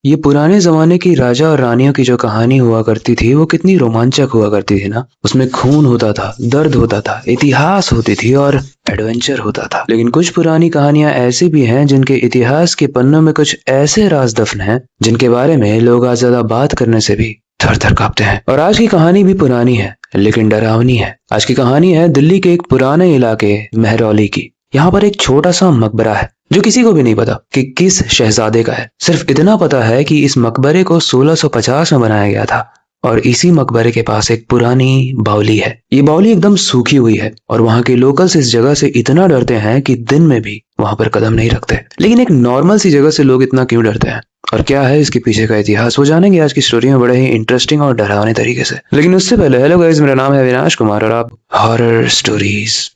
ये पुराने ज़माने की राजा और रानियों की जो कहानी हुआ करती थी, वो कितनी रोमांचक हुआ करती थी ना। उसमें खून होता था, दर्द होता था, इतिहास होती थी और एडवेंचर होता था। लेकिन कुछ पुरानी कहानियां ऐसी भी हैं जिनके इतिहास के पन्नों में कुछ ऐसे राज दफन हैं जिनके बारे में लोग आज ज्यादा बात करने से भी थर थर कांपते हैं। और आज की कहानी भी पुरानी है लेकिन डरावनी है। आज की कहानी है दिल्ली के एक पुराने इलाके महरौली की। यहाँ पर एक छोटा सा मकबरा है जो किसी को भी नहीं पता कि किस शहजादे का है। सिर्फ इतना पता है कि इस मकबरे को 1650 में बनाया गया था और इसी मकबरे के पास एक पुरानी बावली है। ये बावली एकदम सूखी हुई है और वहाँ के लोकल्स इस जगह से इतना डरते हैं कि दिन में भी वहां पर कदम नहीं रखते। लेकिन एक नॉर्मल सी जगह से लोग इतना क्यों डरते हैं और क्या है इसके पीछे का इतिहास, वो जानेंगे आज की स्टोरी में बड़े ही इंटरेस्टिंग और डरावने तरीके से। लेकिन उससे पहले हेलो गाइस, मेरा नाम है अविनाश कुमार और आप हॉरर स्टोरीज।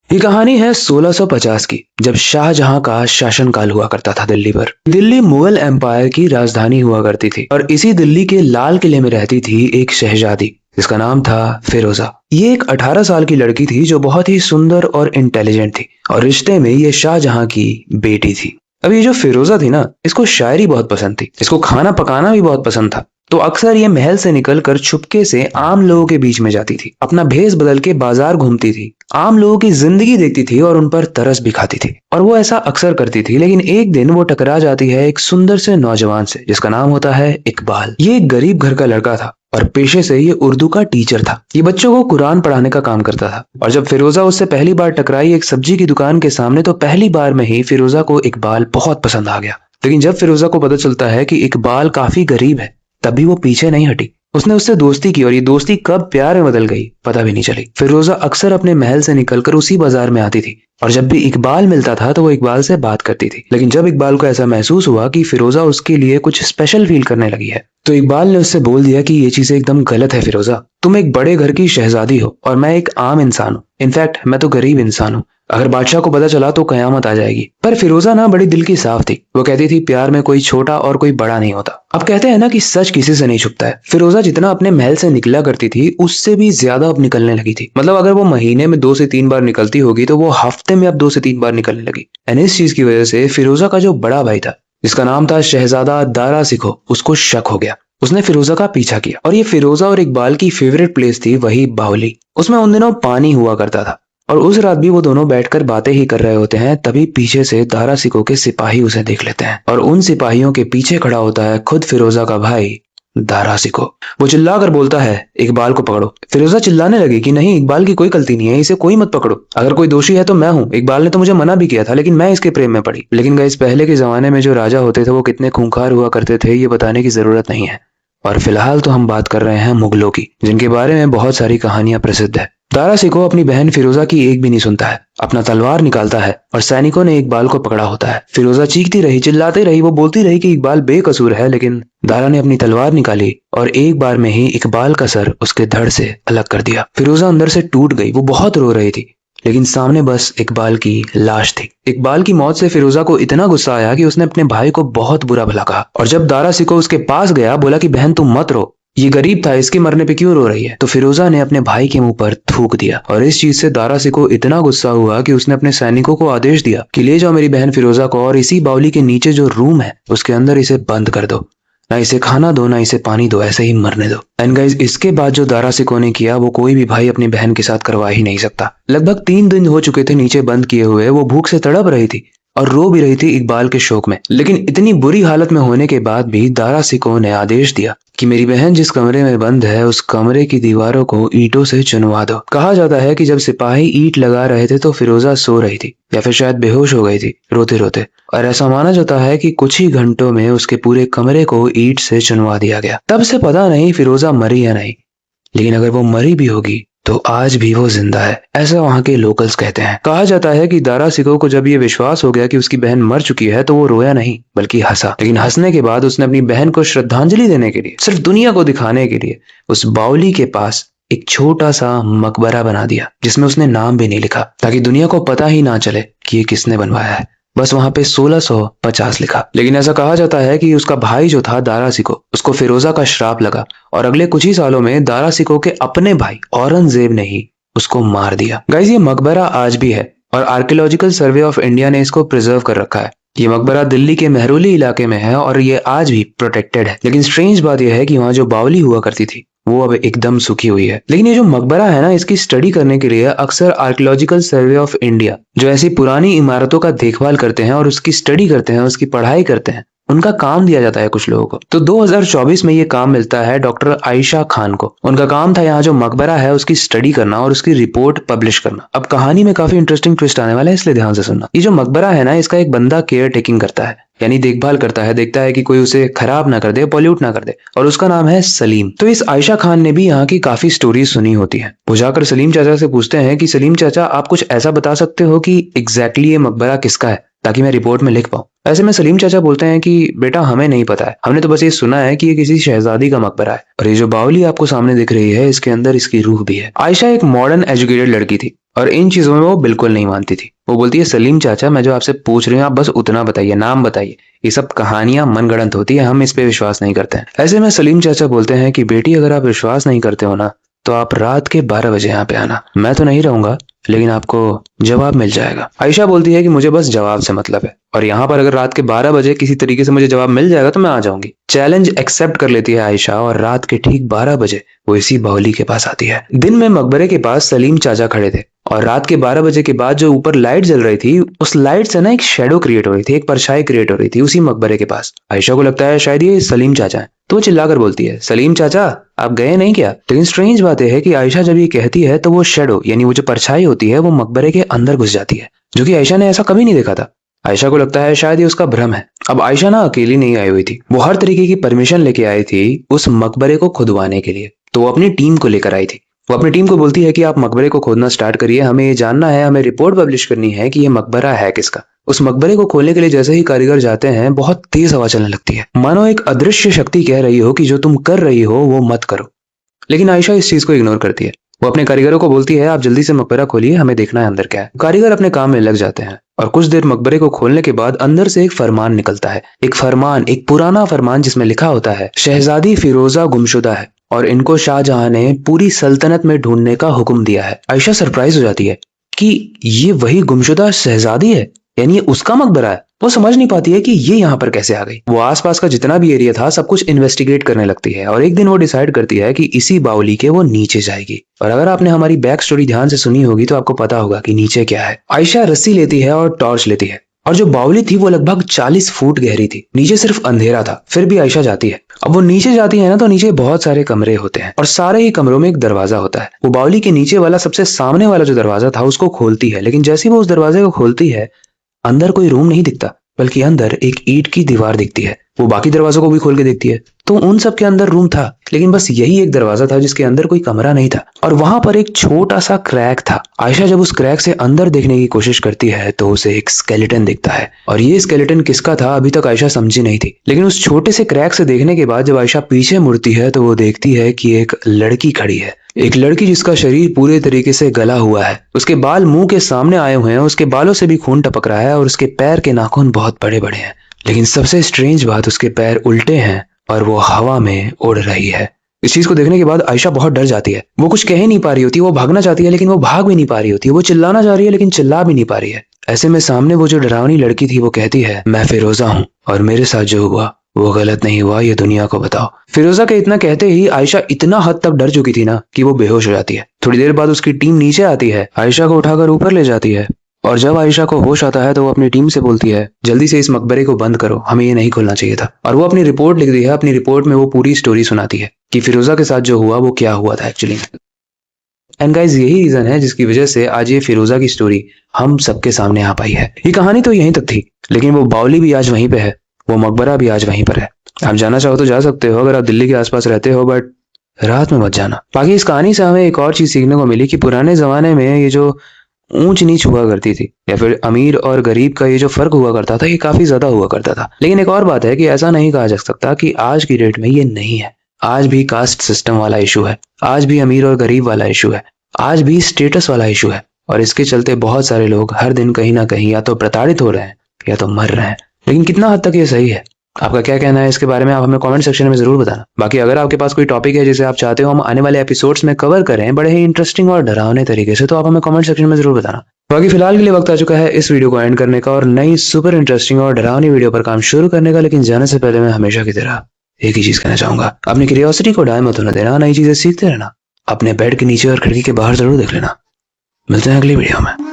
ये कहानी है 1650 की, जब शाहजहां का शासनकाल हुआ करता था दिल्ली पर। दिल्ली मुगल एम्पायर की राजधानी हुआ करती थी और इसी दिल्ली के लाल किले में रहती थी एक शहजादी जिसका नाम था फिरोजा। ये एक 18 साल की लड़की थी जो बहुत ही सुंदर और इंटेलिजेंट थी और रिश्ते में ये शाहजहां की बेटी थी। अब ये जो फिरोजा थी ना, इसको शायरी बहुत पसंद थी, इसको खाना पकाना भी बहुत पसंद था। तो अक्सर ये महल से निकलकर छुपके से आम लोगों के बीच में जाती थी, अपना भेष बदल के बाजार घूमती थी, आम लोगों की जिंदगी देखती थी और उन पर तरस भी खाती थी। और वो ऐसा अक्सर करती थी। लेकिन एक दिन वो टकरा जाती है एक सुंदर से नौजवान से जिसका नाम होता है इकबाल। ये एक गरीब घर का लड़का था और पेशे से ये उर्दू का टीचर था। ये बच्चों को कुरान पढ़ाने का काम करता था। और जब फिरोजा उससे पहली बार टकराई एक सब्जी की दुकान के सामने, तो पहली बार में ही फिरोजा को इकबाल बहुत पसंद आ गया। लेकिन जब फिरोजा को पता चलता है कि इकबाल काफी गरीब है, तभी वो पीछे नहीं हटी। उसने उससे दोस्ती की और ये दोस्ती कब प्यार में बदल गई पता भी नहीं चली। फिरोजा अक्सर अपने महल से निकलकर उसी बाजार में आती थी और जब भी इकबाल मिलता था तो वो इकबाल से बात करती थी। लेकिन जब इकबाल को ऐसा महसूस हुआ कि फिरोजा उसके लिए कुछ स्पेशल फील करने लगी है, तो इकबाल ने उससे बोल दिया कि ये चीजें एकदम गलत है फिरोजा। तुम एक बड़े घर की शहजादी हो और मैं एक आम इंसान हूँ। इनफैक्ट मैं तो गरीब इंसान हूँ। अगर बादशाह को पता चला तो कयामत आ जाएगी। पर फिरोजा ना बड़ी दिल की साफ थी। वो कहती थी प्यार में कोई छोटा और कोई बड़ा नहीं होता। अब कहते हैं ना कि सच किसी से नहीं छुपता है। फिरोजा जितना अपने महल से निकला करती थी उससे भी ज्यादा अब निकलने लगी थी। मतलब अगर वो महीने में 2 से 3 बार निकलती होगी तो वो हफ्ते में अब 2 से 3 बार निकलने लगी। एंड इस चीज की वजह से फिरोजा का जो बड़ा भाई था जिसका नाम था शहजादा दारा सिखो, उसको शक हो गया। उसने फिरोजा का पीछा किया और ये फिरोजा और इकबाल की फेवरेट प्लेस थी वही बावली। उसमें उन दिनों पानी हुआ करता था और उस रात भी वो दोनों बैठकर बातें ही कर रहे होते हैं। तभी पीछे से दारा सिको के सिपाही उसे देख लेते हैं और उन सिपाहियों के पीछे खड़ा होता है खुद फिरोजा का भाई दारा सिको। वो चिल्ला कर बोलता है इकबाल को पकड़ो। फिरोजा चिल्लाने लगी कि नहीं, इकबाल की कोई गलती नहीं है, इसे कोई मत पकड़ो। अगर कोई दोषी है तो मैं हूँ। इकबाल ने तो मुझे मना भी किया था लेकिन मैं इसके प्रेम में पड़ी। लेकिन गाइस, पहले के जमाने में जो राजा होते थे वो कितने खूंखार हुआ करते थे ये बताने की जरूरत नहीं है। और फिलहाल तो हम बात कर रहे हैं मुगलों की, जिनके बारे में बहुत सारी कहानियां प्रसिद्ध है। दारा सिको अपनी बहन फिरोजा की एक भी नहीं सुनता है, अपना तलवार निकालता है और सैनिकों ने इकबाल को पकड़ा होता है। फिरोजा चीखती रही, चिल्लाती रही, वो बोलती रही कि इकबाल बेकसूर है। लेकिन दारा ने अपनी तलवार निकाली और एक बार में ही इकबाल का सर उसके धड़ से अलग कर दिया। फिरोजा अंदर से टूट गई, वो बहुत रो रही थी लेकिन सामने बस इकबाल की लाश थी। इकबाल की मौत से फिरोजा को इतना गुस्सा आया कि उसने अपने भाई को बहुत बुरा भला कहा। और जब दारा सिको उसके पास गया, बोला कि बहन तुम मत रो, ये गरीब था, इसके मरने पे क्यों रो रही है। तो फिरोजा ने अपने भाई के मुंह पर थूक दिया और इस चीज से दारा सिको इतना गुस्सा हुआ कि उसने अपने सैनिकों को आदेश दिया कि ले जाओ मेरी बहन फिरोजा को और इसी बावली के नीचे जो रूम है उसके अंदर इसे बंद कर दो। ना इसे खाना दो, ना इसे पानी दो, ऐसे ही मरने दो। एंड गाइस, इसके बाद जो दारा सिको ने किया वो कोई भी भाई अपनी बहन के साथ करवा ही नहीं सकता। लगभग 3 दिन हो चुके थे नीचे बंद किए हुए। वो भूख से तड़प रही थी और रो भी रही थी इकबाल के शोक में। लेकिन इतनी बुरी हालत में होने के बाद भी दारा सिको ने आदेश दिया कि मेरी बहन जिस कमरे में बंद है उस कमरे की दीवारों को ईंटों से चुनवा दो। कहा जाता है कि जब सिपाही ईंट लगा रहे थे तो फिरोजा सो रही थी या फिर शायद बेहोश हो गई थी रोते रोते। और ऐसा माना जाता है कि कुछ ही घंटों में उसके पूरे कमरे को ईंट से चुनवा दिया गया। तब से पता नहीं फिरोजा मरी या नहीं, लेकिन अगर वो मरी भी होगी तो आज भी वो जिंदा है, ऐसा वहां के लोकल्स कहते हैं। कहा जाता है कि दारा सिको को जब ये विश्वास हो गया कि उसकी बहन मर चुकी है तो वो रोया नहीं बल्कि हंसा। लेकिन हंसने के बाद उसने अपनी बहन को श्रद्धांजलि देने के लिए, सिर्फ दुनिया को दिखाने के लिए, उस बावली के पास एक छोटा सा मकबरा बना दिया जिसमें उसने नाम भी नहीं लिखा, ताकि दुनिया को पता ही ना चले कि ये किसने बनवाया है। बस वहां पे 1650 लिखा। लेकिन ऐसा कहा जाता है कि उसका भाई जो था दारा सिको, उसको फिरोजा का श्राप लगा और अगले कुछ ही सालों में दारा सिको के अपने भाई औरंगजेब ने ही उसको मार दिया। गाइस, ये मकबरा आज भी है और आर्कियोलॉजिकल सर्वे ऑफ इंडिया ने इसको प्रिजर्व कर रखा है। ये मकबरा दिल्ली के मेहरौली इलाके में है और ये आज भी प्रोटेक्टेड है। लेकिन स्ट्रेंज बात यह है कि वहाँ जो बावली हुआ करती थी वो अब एकदम सूखी हुई है। लेकिन ये जो मकबरा है ना, इसकी स्टडी करने के लिए अक्सर आर्कियोलॉजिकल सर्वे ऑफ इंडिया, जो ऐसी पुरानी इमारतों का देखभाल करते हैं और उसकी स्टडी करते हैं, उसकी पढ़ाई करते हैं, उनका काम दिया जाता है कुछ लोगों को। तो 2024 में ये काम मिलता है डॉक्टर आयशा खान को। उनका काम था यहाँ जो मकबरा है उसकी स्टडी करना और उसकी रिपोर्ट पब्लिश करना। अब कहानी में काफी इंटरेस्टिंग ट्विस्ट आने वाला है, इसलिए ध्यान से सुनना। ये जो मकबरा है ना, इसका एक बंदा केयर टेकिंग करता है, यानी देखभाल करता है, देखता है कि कोई उसे खराब ना कर दे, पॉल्यूट ना कर दे, और उसका नाम है सलीम। तो इस आयशा खान ने भी यहाँ की काफी स्टोरीज सुनी होती है। वो जाकर सलीम चाचा से पूछते हैं कि सलीम चाचा, आप कुछ ऐसा बता सकते हो कि एग्जैक्टली ये मकबरा किसका है, ताकि मैं रिपोर्ट में लिख पाऊं। ऐसे में सलीम चाचा बोलते हैं कि बेटा, हमें नहीं पता है, हमने तो बस ये सुना है कि ये किसी शहजादी का मकबरा है, और ये जो बावली आपको सामने दिख रही है, इसके अंदर इसकी रूह भी है। आयशा एक मॉडर्न एजुकेटेड लड़की थी और इन चीजों में वो बिल्कुल नहीं मानती थी। वो बोलती है, सलीम चाचा, मैं जो आपसे पूछ रही हूँ आप बस उतना बताइए, नाम बताइए, ये सब कहानियां मनगढ़ंत होती है, हम इस पे विश्वास नहीं करते हैं। ऐसे में सलीम चाचा बोलते हैं कि बेटी, अगर आप विश्वास नहीं करते हो ना, तो आप रात के 12 बजे यहाँ पे आना। मैं तो नहीं रहूंगा, लेकिन आपको जवाब मिल जाएगा। आयशा बोलती है कि मुझे बस जवाब से मतलब है, और यहाँ पर अगर रात के 12 बजे किसी तरीके से मुझे जवाब मिल जाएगा तो मैं आ जाऊंगी। चैलेंज एक्सेप्ट कर लेती है आयशा, और रात के ठीक 12 बजे वो इसी बावली के पास आती है। दिन में मकबरे के पास सलीम चाचा खड़े थे, और रात के 12 बजे के बाद जो ऊपर लाइट जल रही थी, उस लाइट से ना एक शेडो क्रिएट हो रही थी, एक परछाई क्रिएट हो रही थी उसी मकबरे के पास। आयशा को लगता है शायद ये सलीम चाचा है, तो वो चिल्लाकर बोलती है, सलीम चाचा, आप गए नहीं क्या? लेकिन स्ट्रेंज बात यह है कि आयशा जब ये कहती है तो वो शेडो, यानी वो जो परछाई होती है, वो मकबरे के अंदर घुस जाती है, जो कि आयशा ने ऐसा कभी नहीं देखा था। आयशा को लगता है शायद ये उसका भ्रम है। अब आयशा ना अकेली नहीं आई हुई थी, वो हर तरीके की परमिशन लेके आई थी उस मकबरे को खुदवाने के लिए। तो वो अपनी टीम को लेकर आई थी। वो अपनी टीम को बोलती है कि आप मकबरे को खोदना स्टार्ट करिए, हमें ये जानना है, हमें रिपोर्ट पब्लिश करनी है कि ये मकबरा है किसका। उस मकबरे को खोलने के लिए जैसे ही कारीगर जाते हैं, बहुत तेज हवा चलने लगती है, मानो एक अदृश्य शक्ति कह रही हो कि जो तुम कर रही हो वो मत करो। लेकिन आयशा इस चीज को इग्नोर करती है। वो अपने कारीगरों को बोलती है, आप जल्दी से मकबरा खोलिए, हमें देखना है अंदर क्या है। कारीगर अपने काम में लग जाते हैं, और कुछ देर मकबरे को खोलने के बाद अंदर से एक फरमान निकलता है। एक फरमान, एक पुराना फरमान, जिसमें लिखा होता है, शहजादी फिरोजा गुमशुदा है और इनको शाहजहां ने पूरी सल्तनत में ढूंढने का हुक्म दिया है। आयशा सरप्राइज हो जाती है कि ये वही गुमशुदा शहजादी है, यानी ये उसका मकबरा है। वो समझ नहीं पाती है कि ये यहाँ पर कैसे आ गई। वो आसपास का जितना भी एरिया था सब कुछ इन्वेस्टिगेट करने लगती है, और एक दिन वो डिसाइड करती है कि इसी बावली के वो नीचे जाएगी। और अगर आपने हमारी बैक स्टोरी ध्यान से सुनी होगी तो आपको पता होगा कि नीचे क्या है। आयशा रस्सी लेती है और टॉर्च लेती है, और जो बावली थी वो लगभग 40 फुट गहरी थी। नीचे सिर्फ अंधेरा था, फिर भी आयशा जाती है। अब वो नीचे जाती है ना, तो नीचे बहुत सारे कमरे होते हैं, और सारे ही कमरों में एक दरवाजा होता है। वो बावली के नीचे वाला, सबसे सामने वाला जो दरवाजा था, उसको खोलती है। लेकिन जैसे ही वो उस दरवाजे को खोलती है, अंदर कोई रूम नहीं दिखता, बल्कि अंदर एक ईंट की दीवार दिखती है। वो बाकी दरवाजों को भी खोल के देखती है, तो उन सब के अंदर रूम था, लेकिन बस यही एक दरवाजा था जिसके अंदर कोई कमरा नहीं था, और वहां पर एक छोटा सा क्रैक था। आयशा जब उस क्रैक से अंदर देखने की कोशिश करती है तो उसे एक स्केलेटन दिखता है, और ये स्केलेटन किसका था अभी तक आयशा समझी नहीं थी। लेकिन उस छोटे से क्रैक से देखने के बाद जब आयशा पीछे मुड़ती है तो वो देखती है कि एक लड़की खड़ी है। एक लड़की जिसका शरीर पूरे तरीके से गला हुआ है, उसके बाल मुंह के सामने आए हुए हैं, उसके बालों से भी खून टपक रहा है, और उसके पैर के नाखून बहुत बड़े बड़े हैं। लेकिन सबसे स्ट्रेंज बात, उसके पैर उल्टे हैं और वो हवा में उड़ रही है। इस चीज को देखने के बाद आयशा बहुत डर जाती है। वो कुछ कह ही नहीं पा रही होती, वो भागना चाहती है लेकिन वो भाग भी नहीं पा रही होती, वो चिल्लाना चाह रही है लेकिन चिल्ला भी नहीं पा रही है। ऐसे में सामने वो जो डरावनी लड़की थी वो कहती है, मैं फिरोजा हूँ और मेरे साथ जो हुआ वो गलत नहीं हुआ, ये दुनिया को बताओ। फिरोजा के इतना कहते ही आयशा इतना हद तक डर चुकी थी ना कि वो बेहोश हो जाती है। थोड़ी देर बाद उसकी टीम नीचे आती है, आयशा को उठाकर ऊपर ले जाती है, और जब आयशा को होश आता है तो वो अपनी टीम से बोलती है, जल्दी से इस मकबरे को बंद करो, हमें ये नहीं खोलना चाहिए था। और वो अपनी रिपोर्ट लिखती है। अपनी रिपोर्ट में वो पूरी स्टोरी सुनाती है कि फिरोजा के साथ जो हुआ वो क्या हुआ था एक्चुअली। एंड गाइस, यही रीजन है जिसकी वजह से आज ये फिरोजा की स्टोरी हम सबके सामने आ पाई है। ये कहानी तो यहीं तक थी, लेकिन वो बावली भी आज वहीं पे है, वो मकबरा भी आज वहीं पर है। आप जाना चाहो तो जा सकते हो अगर आप दिल्ली के आसपास रहते हो, बट रात में मत जाना। बाकी इस कहानी से हमें एक और चीज सीखने को मिली कि पुराने जमाने में ये जो ऊंच नीच हुआ करती थी, या फिर अमीर और गरीब का ये जो फर्क हुआ करता था, ये काफी ज्यादा हुआ करता था। लेकिन एक और बात है कि ऐसा नहीं कहा जा सकता कि आज की डेट में ये नहीं है। आज भी कास्ट सिस्टम वाला इशू है, आज भी अमीर और गरीब वाला इशू है, आज भी स्टेटस वाला इशू है, और इसके चलते बहुत सारे लोग हर दिन कहीं ना कहीं या तो प्रताड़ित हो रहे हैं या तो मर रहे हैं। लेकिन कितना हद तक ये सही है, आपका क्या कहना है इसके बारे में, आप हमें कमेंट सेक्शन में जरूर बताना। बाकी अगर आपके पास कोई टॉपिक है जिसे आप चाहते हो हम आने वाले एपिसोड्स में कवर करें बड़े ही इंटरेस्टिंग और डरावने तरीके से, तो आप हमें कमेंट सेक्शन में जरूर बताना। बाकी फिलहाल के लिए वक्त आ चुका है इस वीडियो को एंड करने का और नई सुपर इंटरेस्टिंग और डरावनी वीडियो पर काम शुरू करने का। लेकिन जाने से पहले मैं हमेशा की तरह एक ही चीज कहना चाहूंगा, अपनी क्यूरियोसिटी को डाय मत होने देना, नई चीजें सीखते रहना, अपने बेड के नीचे और खिड़की के बाहर जरूर देख लेना। मिलते हैं अगली वीडियो में।